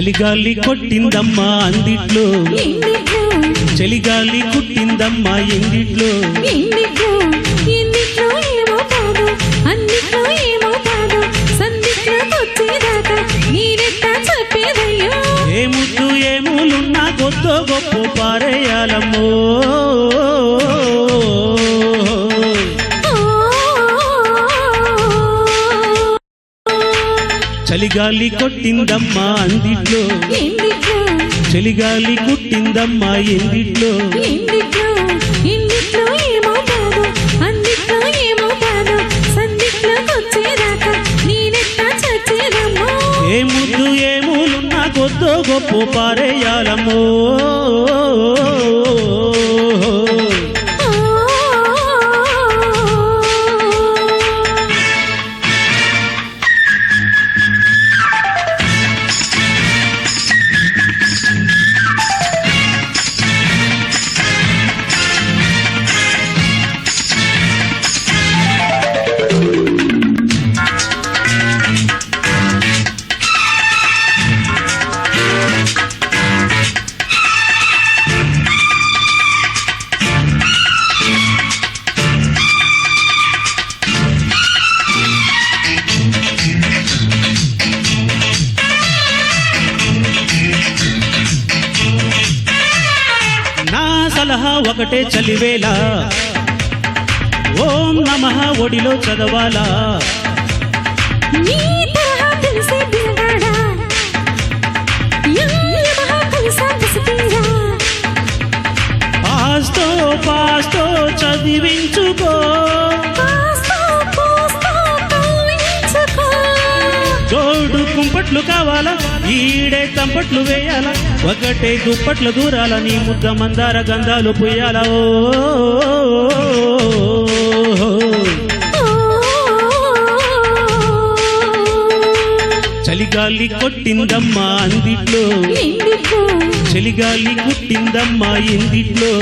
చలిగాలి కొట్టిందమ్మా అందిట్లో చలిగాలి కుట్టిందమ్మా ఎంగిట్లో ఏ ముద్దు ఏ మూలున్నా కొద్దో గొప్ప పారేయాలమ్మో చలిగాలి కొట్టిందమ్మా అందిట్లో చలిగాలి కుట్టిందమ్మా ఎంగిట్లో ఏ ముద్దు ఏ మూలున్నా కొద్దో గొప్ప పారేయాలమ్మో సలహా ఒకటే చలివేళ ఓం నమః ఒడిలో చదవాలా పాస్తో పాస్తో చదివించుకో జోడు కుంపట్లు కావాలా ఈడే తంపట్లు వేయాలా ఒకటే దుప్పట్ల దూరాల నీ ముద్ద మందార గంధాలు పుయ్యాలా చలిగాలి కొట్టిందమ్మా అందిట్లో చలిగాలి కుట్టిందమ్మా ఎందిట్లో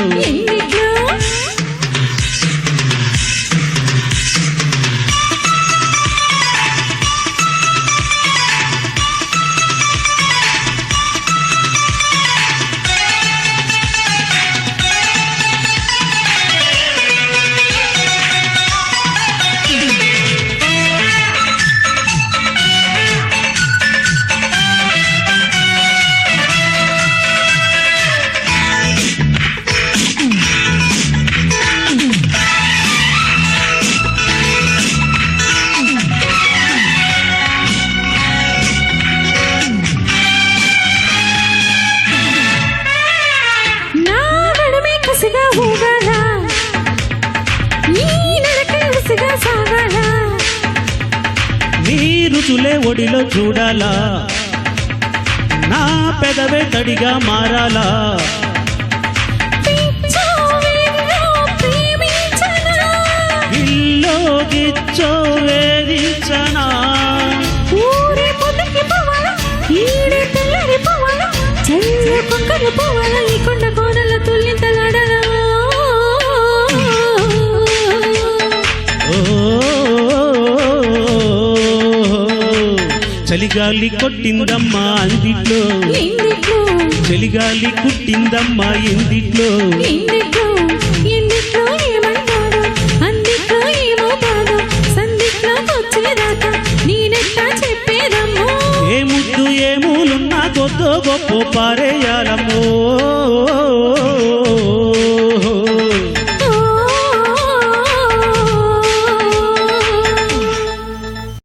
నీ రుచులే ఒడిలో చూడాలా నా పెదవే తడిగా మారాలా ఇల్లో గిచ్చో వేదించనా చలిగాలి కొట్టిందమ్మా అందిట్లో చలిగాలి కుట్టిందమ్మా ఎందిట్లో ఏ ముద్దు ఏ మూలున్నా కొద్దో గొప్ప పారేయాలమ్మో